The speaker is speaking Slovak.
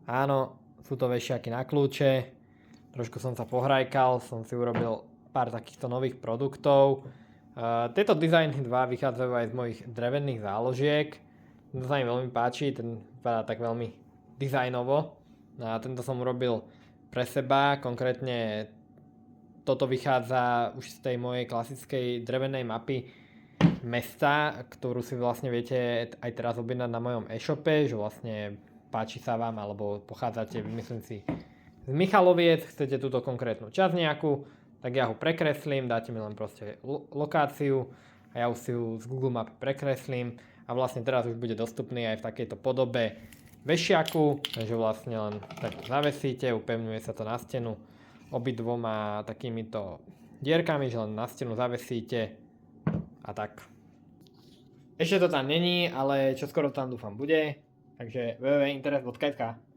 Áno, sú to vešiaky na kľúče. Trošku som sa pohrajkal, som si urobil pár takýchto nových produktov. Tieto dizajny 2 vychádzajú aj z mojich drevených záložiek. Tento sa mi veľmi páči, ten vypadá tak veľmi dizajnovo. A tento som urobil pre seba, konkrétne toto vychádza už z tej mojej klasickej drevenej mapy mesta, ktorú si vlastne viete aj teraz objednať na mojom e-shope, že vlastne páči sa vám, alebo pochádzate, myslím si, z Michaloviec, chcete túto konkrétnu časť nejakú, tak ja ho prekreslím, dáte mi len proste lokáciu a ja už si ju z Google Map prekreslím a vlastne teraz už bude dostupný aj v takejto podobe vešiaku, takže vlastne len tak zavesíte, upevňuje sa to na stenu obidvoma takýmito dierkami, že len na stenu zavesíte a tak. Ešte to tam není, ale čoskoro tam dúfam bude, takže www.interes.sk